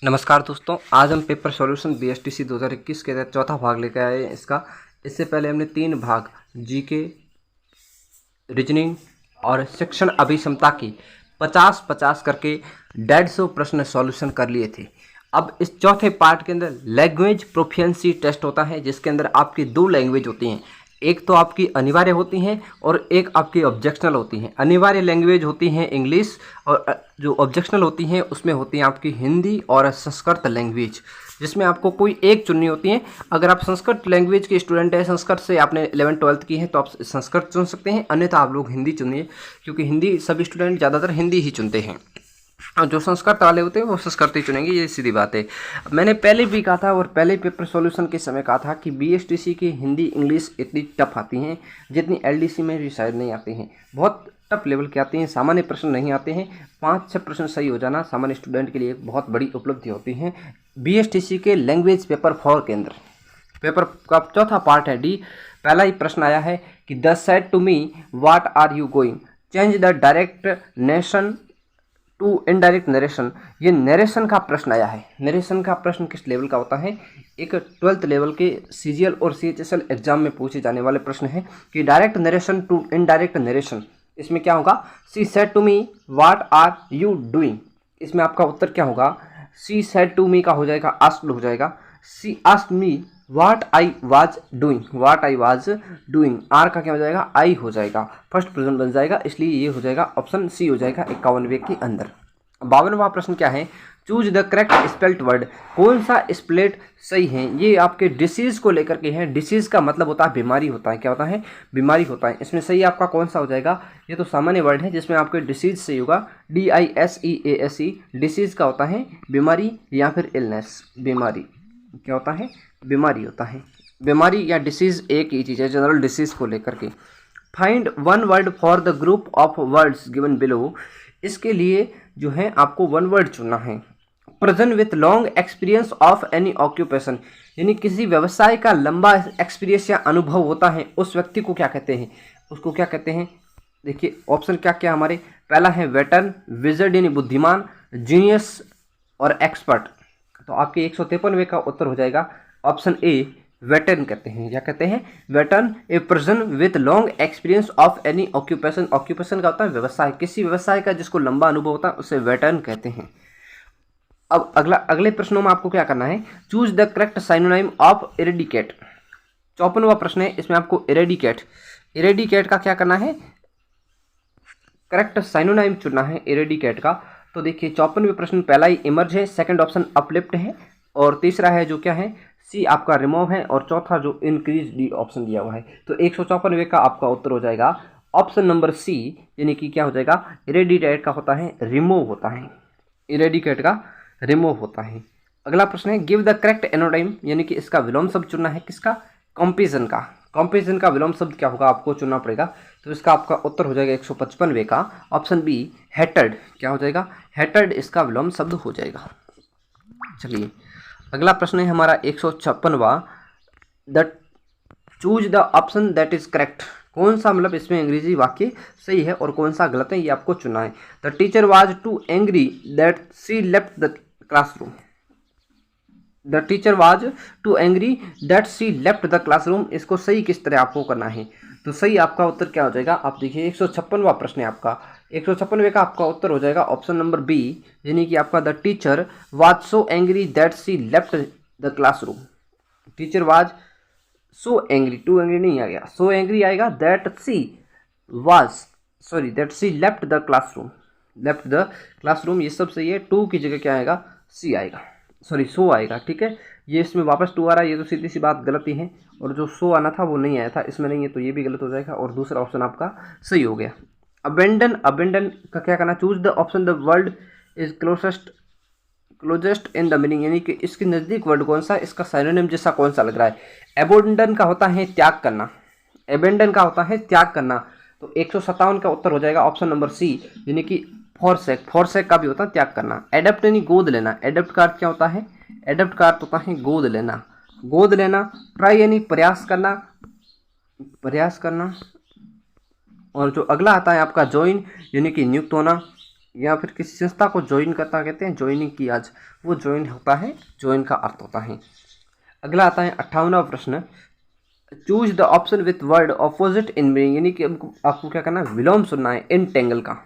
नमस्कार दोस्तों, आज हम पेपर सॉल्यूशन बीएसटीसी 2021 के तहत चौथा भाग लेकर आए हैं इसका। इससे पहले हमने 3 भाग जीके, रीजनिंग और शिक्षण अभिक्षमता की 50-50 करके 150 प्रश्न सॉल्यूशन कर लिए थे। अब इस चौथे पार्ट के अंदर लैंग्वेज प्रोफिशिएंसी टेस्ट होता है, जिसके अंदर आपकी 2 लैंग्वेज होती हैं। एक तो आपकी अनिवार्य होती हैं और एक आपकी ऑब्जेक्शनल होती हैं। अनिवार्य लैंग्वेज होती हैं इंग्लिश, और जो ऑब्जेक्शनल होती हैं उसमें होती हैं आपकी हिंदी और संस्कृत लैंग्वेज, जिसमें आपको कोई एक चुननी होती है। अगर आप संस्कृत लैंग्वेज के स्टूडेंट हैं, संस्कृत से आपने 11th-12th की है, तो आप संस्कृत चुन सकते हैं, अन्यथा आप लोग हिंदी चुनिए, क्योंकि हिंदी सभी स्टूडेंट ज़्यादातर हिंदी ही चुनते हैं। और जो संस्कृत वाले होते हैं वो संस्कृत ही चुनेंगे, ये सीधी बात है। मैंने पहले भी कहा था और पहले पेपर सॉल्यूशन के समय कहा था कि बीएसटीसी की हिंदी इंग्लिश इतनी टफ आती हैं जितनी एलडीसी में भी शायद नहीं आती हैं। बहुत टफ लेवल की आती हैं, सामान्य प्रश्न नहीं आते हैं। 5-6 प्रश्न सही हो जाना सामान्य स्टूडेंट के लिए एक बहुत बड़ी उपलब्धि होती है। बीएसटीसी के लैंग्वेज पेपर 4 के अंदर पेपर का चौथा पार्ट है डी। पहला ही प्रश्न आया है कि the said to me what are you going, change the direct narration to indirect narration. ये नरेशन का प्रश्न आया है। नरेशन का प्रश्न किस लेवल का होता है? एक 12th लेवल के सीजीएल और सीएचएसएल एग्जाम में पूछे जाने वाले प्रश्न है कि direct narration to indirect narration, इसमें क्या होगा? She said to me what are you doing, इसमें आपका उत्तर क्या होगा? सी सेड टू मी का हो जाएगा आस्क्ड हो जाएगा। She asked me what I was doing, what I was doing, आर का क्या हो जाएगा? आई हो जाएगा, फर्स्ट प्रेजेंट बन जाएगा, इसलिए ये हो जाएगा ऑप्शन सी हो जाएगा 51वें के अंदर। 52वां प्रश्न क्या है? Choose the correct spelt word, कौन सा स्प्लेट सही है? ये आपके डिसीज को लेकर के है। डिसीज का मतलब होता है बीमारी होता है। क्या होता है? बीमारी होता है। इसमें सही आपका कौन सा हो जाएगा? ये तो सामान्य वर्ड है जिसमें आपके डिसीज सही होगा, DISEASE। डिसीज का होता है बीमारी या फिर इलनेस। बीमारी क्या होता है? बीमारी होता है। बीमारी या डिसीज एक ही चीज़ है जनरल डिसीज को लेकर के। Find one word for the group of words given below, इसके लिए जो है आपको वन वर्ड चुनना है। Person with long experience of any occupation, यानी किसी व्यवसाय का लंबा एक्सपीरियंस या अनुभव होता है, उस व्यक्ति को क्या कहते हैं? उसको क्या कहते हैं? देखिए ऑप्शन क्या क्या हमारे, पहला है वेटरन, विजर्ड यानी बुद्धिमान, जीनियस और एक्सपर्ट। तो आपके 153वें का उत्तर हो जाएगा ऑप्शन ए, वेटरन कहते हैं। क्या कहते हैं? Veteran, a person with long experience of any occupation. Occupation का होता है व्यवसाय, किसी व्यवसाय का जिसको लंबा अनुभव होता है उसे वेटरन कहते हैं। अब अगले प्रश्नों में आपको क्या करना है? Choose the correct synonym of eradicate. 54वां प्रश्न है, इसमें आपको इरेडिकेट का क्या करना है? करेक्ट साइनोनिम चुनना है इरेडिकेट का। तो देखिए 54वें प्रश्न, पहला ही इमर्ज है, सेकंड ऑप्शन अपलिफ्ट है, और तीसरा है जो क्या है? सी आपका रिमूव है, और चौथा जो इंक्रीज डी ऑप्शन दिया हुआ है। तो 154वें का आपका उत्तर हो जाएगा ऑप्शन नंबर सी, यानी कि क्या हो जाएगा? इरेडिकेट का होता है रिमूव होता है, इरेडिकेट का रिमूव होता है। अगला प्रश्न है गिव द करेक्ट एनोनिम, यानी कि इसका विलोम शब्द चुनना है। किसका? कंपेरिजन का। कंपेरिजन का विलोम शब्द क्या होगा आपको चुनना पड़ेगा। तो इसका आपका उत्तर हो जाएगा 155वें का ऑप्शन बी, हेटर्ड। क्या हो जाएगा? हेटर्ड इसका विलोम शब्द हो जाएगा। चलिए अगला प्रश्न है हमारा 156वां, the choose the option that is correct. कौन सा मतलब इसमें अंग्रेजी वाक्य सही है और कौन सा गलत है, ये आपको चुनना है। The teacher was too angry that she left the classroom. The teacher was too angry that she left the classroom, इसको सही किस तरह आपको करना है? तो सही आपका उत्तर क्या हो जाएगा? आप देखिए 156वां प्रश्न है आपका, 156वें का आपका उत्तर हो जाएगा ऑप्शन नंबर बी, यानी कि आपका the teacher was so angry that she left the classroom. Teacher was so angry, too angry नहीं आ गया, सो एंग्री आएगा, that she was sorry that she left the classroom. Left the classroom ये सब सही है, टू की जगह क्या आएगा? सी आएगा, सॉरी सो आएगा। ठीक है, ये इसमें वापस टू आ रहा है, ये तो सीधी सी बात गलती है, और जो सो आना था वो नहीं आया था, इसमें नहीं है, तो ये भी गलत हो जाएगा, और दूसरा ऑप्शन आपका सही हो गया। अबेंडन, अबेंडन का क्या करना? Choose the option the word is closest in the meaning, यानी कि इसके नज़दीक वर्ड कौन सा, इसका साइनोनिम जैसा कौन सा लग रहा है। एबोंडन का होता है त्याग करना, एबेंडन का होता है त्याग करना। तो 157 का उत्तर हो जाएगा ऑप्शन नंबर सी, यानी कि फॉरसेक। फॉरसेक का भी होता है त्याग करना। एडप्ट यानी गोद लेना। एडप्ट का अर्थ क्या होता है? एडप्ट का अर्थ होता है गोद लेना, गोद लेना। ट्राई यानी प्रयास करना, प्रयास करना। और जो अगला आता है आपका ज्वाइन, यानी कि नियुक्त होना, या फिर किसी संस्था को ज्वाइन करता कहते हैं ज्वाइनिंग की आज, वो ज्वाइन होता है, ज्वाइन का अर्थ होता है। अगला आता है 58वां प्रश्न, choose the option with word opposite in meaning, यानी कि आपको क्या करना है, विलोम सुनना है इनटेंगल का,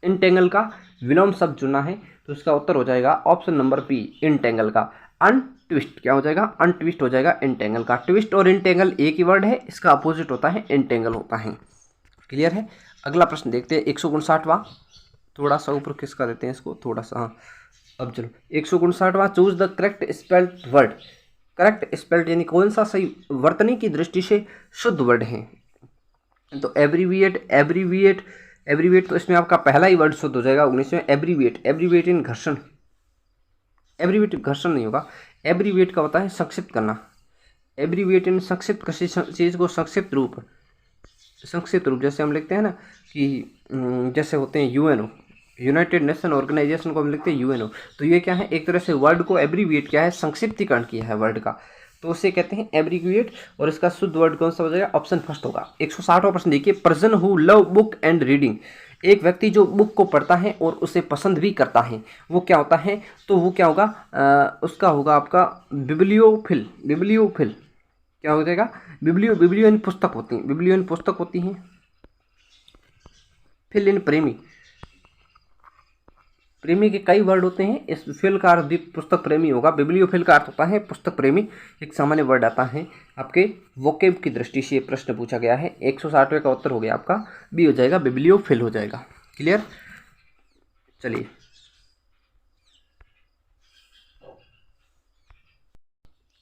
इनटेंगल का विलोम शब्द चुनना है। तो इसका उत्तर हो जाएगा ऑप्शन नंबर बी, इनटेंगल का। अनट्विस्ट क्या हो जाएगा, अनट्विस्ट हो जाएगा इनटेंगल का। ट्विस्ट और इनटेंगल एक ही वर्ड है, इसका अपोजिट होता है इनटेंगल होता है। क्लियर है। अगला प्रश्न देखते हैं 159वां, थोड़ा सा ऊपर किसका देते हैं इसको, थोड़ा सा, हाँ अब चलो 159वां, choose the correct spelled word. Correct spelled यानी कौन सा सही वर्तनी की दृष्टि से शुद्ध वर्ड है। तो एब्रीविएट, एब्रीविएट, एब्रीविएट, तो इसमें आपका पहला ही वर्ड शुद्ध हो जाएगा 19वें, एब्रीविएट। एब्रीविएट इन घर्षण, एब्रीविएट घर्षण नहीं होगा, एब्रीविएट का होता है संक्षिप्त करना। एब्रीविएट इन संक्षिप्त, किसी चीज़ को संक्षिप्त रूप, संक्षिप्त रूप, जैसे हम लिखते हैं ना कि जैसे होते हैं यूएनओ, यूनाइटेड नेशन ऑर्गेनाइजेशन को हम लिखते हैं यूएनओ, तो ये क्या है, एक तरह से वर्ड को एब्रीविएट किया है, संक्षिप्तीकरण किया है वर्ड का, तो उसे कहते हैं एब्रीविएट। और इसका शुद्ध वर्ड कौन सा हो जाएगा, ऑप्शन फर्स्ट होगा। 160वां प्रश्न देखिए, person who love book and reading, एक व्यक्ति जो बुक को पढ़ता है और उसे पसंद भी करता है, वो क्या होता है, तो वो क्या होगा, उसका होगा आपका बिब्लियोफिल। बिब्लियोफिल क्या हो जाएगा, बिब्लियो, बिब्लियो इन पुस्तक होती हैं, बिब्लियो इन पुस्तक होती हैं, फिल इन प्रेमी, प्रेमी के कई वर्ड होते हैं, इस फिल का अर्थ पुस्तक प्रेमी होगा, बिब्लियोफिल का अर्थ होता है पुस्तक प्रेमी, एक सामान्य वर्ड आता है आपके वोकेब की दृष्टि से ये प्रश्न पूछा गया है। 160वें का उत्तर हो गया आपका बी हो जाएगा, बिब्लियोफिल हो जाएगा। क्लियर। चलिए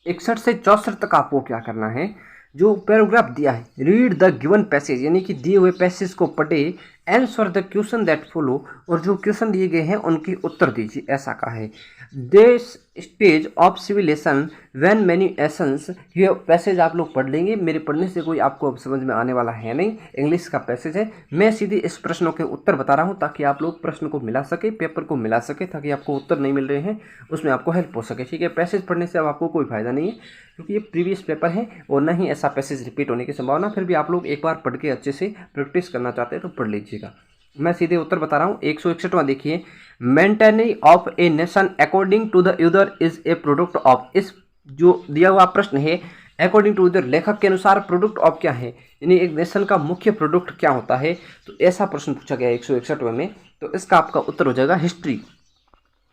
61 से 64 तक आपको क्या करना है, जो पैराग्राफ दिया है, रीड द गिवन पैसेज, यानी कि दिए हुए पैसेज को पढ़े, answer the question that follow, और जो क्वेश्चन दिए गए हैं उनके उत्तर दीजिए, ऐसा कहा है। This stage of civilisation when many essence, ये पैसेज आप लोग पढ़ लेंगे, मेरे पढ़ने से कोई आपको समझ में आने वाला है नहीं, इंग्लिश का पैसेज है, मैं सीधे इस प्रश्नों के उत्तर बता रहा हूँ ताकि आप लोग प्रश्न को मिला सके, पेपर को मिला सके, ताकि आपको उत्तर नहीं मिल रहे हैं उसमें आपको हेल्प हो सके। ठीक है, पैसेज पढ़ने से अब आपको कोई फायदा नहीं है, क्योंकि ये प्रीवियस पेपर है और ना ही ऐसा पैसेज रिपीट होने की संभावना, फिर भी आप लोग एक बार पढ़ के अच्छे से प्रैक्टिस करना चाहते हैं तो पढ़ लीजिएगा। मैं सीधे उत्तर बता रहा हूँ। 161वां देखिए, maintaining of a nation according to the user is a product of, इस जो दिया हुआ प्रश्न है अकॉर्डिंग टू यूजर, लेखक के अनुसार प्रोडक्ट ऑफ क्या है, यानी एक नेशन का मुख्य प्रोडक्ट क्या होता है, तो ऐसा प्रश्न पूछा गया है 161वें में। तो इसका आपका उत्तर हो जाएगा हिस्ट्री।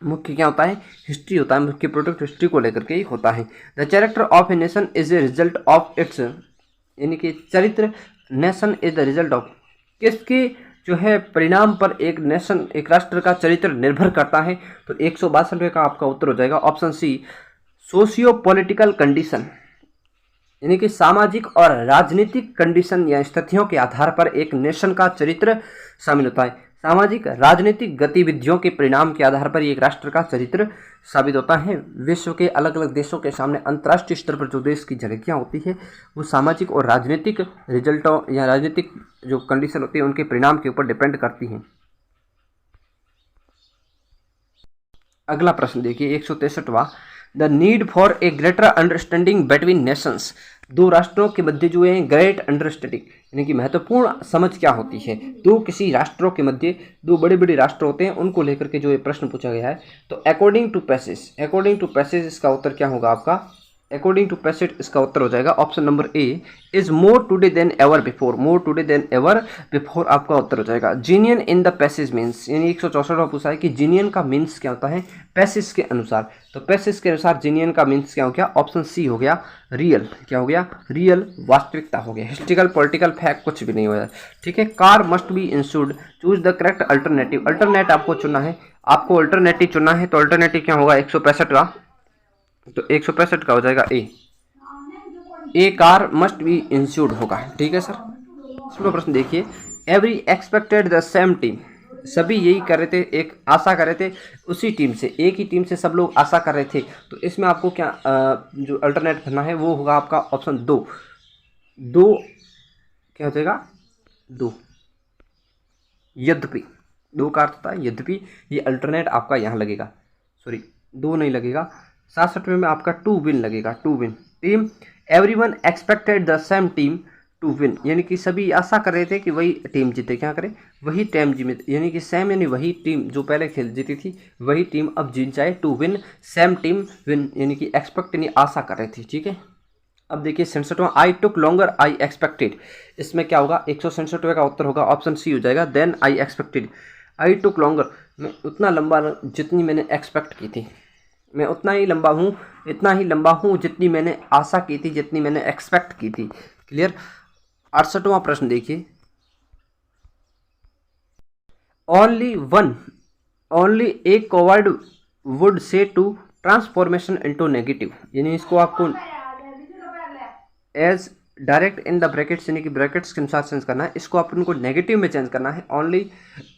मुख्य क्या होता है, हिस्ट्री होता है, मुख्य प्रोडक्ट हिस्ट्री को लेकर के ही होता है। The character of a nation is a result of its, यानी कि चरित्र, nation is the result of, किसके जो है परिणाम पर एक नेशन, एक राष्ट्र का चरित्र निर्भर करता है। तो 162वें का आपका उत्तर हो जाएगा option C, socio political condition, यानी कि सामाजिक और राजनीतिक कंडीशन या स्थितियों के आधार पर एक नेशन का चरित्र शामिल होता है। सामाजिक राजनीतिक गतिविधियों के परिणाम के आधार पर एक राष्ट्र का चरित्र साबित होता है। विश्व के अलग अलग देशों के सामने अंतर्राष्ट्रीय स्तर पर जो देश की झलकियाँ होती है वो सामाजिक और राजनीतिक रिजल्टों या राजनीतिक जो कंडीशन होती है उनके परिणाम के ऊपर डिपेंड करती हैं। अगला प्रश्न देखिए 163वां, the need for a greater understanding between nations, दो राष्ट्रों के मध्य जो है ग्रेट अंडरस्टैंडिंग, यानी कि महत्वपूर्ण समझ क्या होती है, दो किसी राष्ट्रों के मध्य, दो बड़े बड़े राष्ट्र होते हैं उनको लेकर के जो ये प्रश्न पूछा गया है। तो according to passage, according to passage इसका उत्तर क्या होगा आपका, अकॉर्डिंग टू पैसेज इसका उत्तर हो जाएगा option number A, is more today then ever before, more today then ever before आपका उत्तर हो जाएगा। जीनियन इन द पैसेज मीन्स, यानी 164वां पूछा है कि जीनियन का मीन्स क्या होता है पैसेज के अनुसार, तो पैसेज के अनुसार जीनियन का मीन्स क्या हो गया, ऑप्शन सी हो गया रियल, क्या हो गया रियल, वास्तविकता हो गया, हिस्ट्रिकल पॉलिटिकल फैक्ट कुछ भी नहीं हो जाता। ठीक है, car must be insured, choose the correct alternative, alternate आपको चुनना है, आपको अल्टरनेटिव चुनना है, तो अल्टरनेटिव क्या होगा 165 का, तो 165 का हो जाएगा ए कार मस्ट बी इंश्योर्ड होगा। ठीक है सर। इसमें प्रश्न देखिए, every expected the same team, सभी यही कर रहे थे, एक आशा कर रहे थे उसी टीम से, एक ही टीम से सब लोग आशा कर रहे थे। तो इसमें आपको क्या जो अल्टरनेट करना है वो होगा आपका ऑप्शन दो, दो क्या हो जाएगा दो, यद्यपि, दो का अर्थ होता है यद्यपि, ये अल्टरनेट आपका यहाँ लगेगा, सॉरी दो नहीं लगेगा, 67वें में आपका टू विन लगेगा, to win team, everyone expected the same team to win, यानी कि सभी आशा कर रहे थे कि वही टीम जीते, क्या करे वही टीम जीते, यानी कि सेम यानी वही टीम जो पहले खेल जीती थी वही टीम अब जीत जाए, to win same team win, यानी कि एक्सपेक्ट यानी आशा कर रही थी। ठीक है, अब देखिए 67वां, आई टुक लॉन्गर आई एक्सपेक्टेड, इसमें क्या होगा 167वें का उत्तर होगा ऑप्शन सी हो जाएगा, then I expected. I took longer, मैं उतना लंबा जितनी मैंने एक्सपेक्ट की थी, मैं उतना ही लंबा हूँ, इतना ही लंबा हूँ जितनी मैंने आशा की थी, जितनी मैंने एक्सपेक्ट की थी। क्लियर। 68वां प्रश्न देखिए, only a coward would say to transformation into negative, यानी इसको आपको as direct in the brackets यानी कि ब्रैकेट्स के अनुसार चेंज करना है, इसको अपन को नेगेटिव में चेंज करना है। ओनली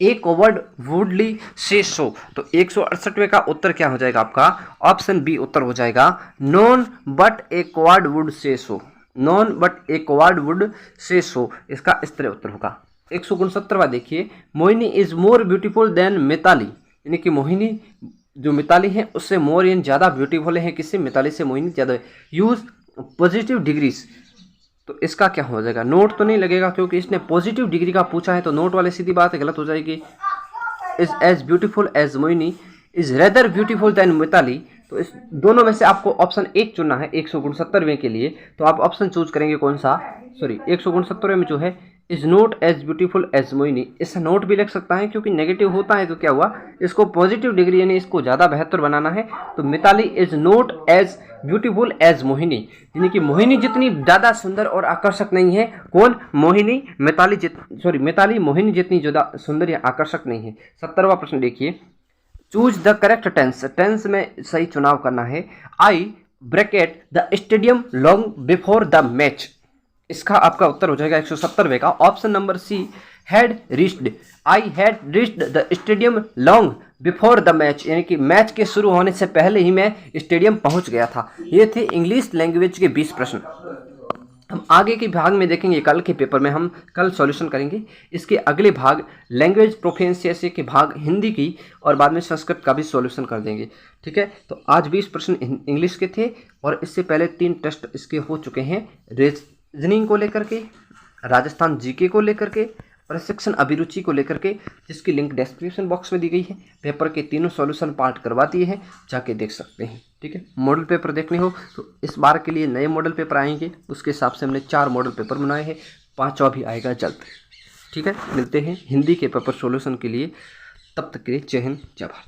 ए कॉवर्ड वुडली से सो, तो 168वें का उत्तर क्या हो जाएगा आपका, ऑप्शन बी उत्तर हो जाएगा, none but a coward would say so, none but a coward would say so, इसका इस तरह उत्तर होगा। 169वां देखिए, Mohini is more beautiful than Mitali, यानी कि मोहिनी जो मिताली है उससे मोर यानी ज़्यादा ब्यूटीफुल है, किससे, मिताली से मोहिनी ज़्यादा। यूज पॉजिटिव डिग्रीज, तो इसका क्या हो जाएगा, नोट तो नहीं लगेगा क्योंकि इसने पॉजिटिव डिग्री का पूछा है, तो नोट वाले सीधी बात है गलत हो जाएगी। Is as beautiful as Mohini, is rather beautiful than Mitali, तो इस दोनों में से आपको ऑप्शन एक चुनना है 169वें के लिए, तो आप ऑप्शन चूज करेंगे कौन सा, सॉरी 169वें में जो है is not as beautiful as Mohini, इससे नोट भी लग सकता है क्योंकि नेगेटिव होता है, तो क्या हुआ इसको पॉजिटिव डिग्री यानी इसको ज़्यादा बेहतर बनाना है, तो Mitali is not as beautiful as Mohini, यानी कि मोहिनी जितनी ज़्यादा सुंदर और आकर्षक नहीं है, कौन, मोहिनी, मिताली मोहिनी जितनी ज़्यादा सुंदर या आकर्षक नहीं है। 70वां प्रश्न देखिए, choose the correct tense, tense में सही चुनाव करना है। I bracket the stadium long before the match, इसका आपका उत्तर हो जाएगा 170वें का option number C, had reached, I had reached the stadium long before the match, यानी कि मैच के शुरू होने से पहले ही मैं स्टेडियम पहुंच गया था। ये थे इंग्लिश लैंग्वेज के 20 प्रश्न। हम आगे के भाग में देखेंगे, कल के पेपर में हम कल सॉल्यूशन करेंगे इसके अगले भाग, लैंग्वेज प्रोफिशिएंसी के भाग हिंदी की और बाद में संस्कृत का भी सॉल्यूशन कर देंगे। ठीक है, तो आज 20 प्रश्न इंग्लिश के थे और इससे पहले 3 टेस्ट इसके हो चुके हैं, रीजनिंग को लेकर के, राजस्थान जीके को लेकर के, प्रशिक्षण अभिरुचि को लेकर के, जिसकी लिंक डिस्क्रिप्शन बॉक्स में दी गई है। पेपर के तीनों सॉल्यूशन पार्ट करवा दिए हैं, जाके देख सकते हैं। ठीक है, मॉडल पेपर देखने हो तो इस बार के लिए नए मॉडल पेपर आएंगे, उसके हिसाब से हमने 4 मॉडल पेपर बनाए हैं, 5वां भी आएगा जल्द। ठीक है, मिलते हैं हिंदी के पेपर सॉल्यूशन के लिए, तब तक के लिए जय हिंद जय भारत।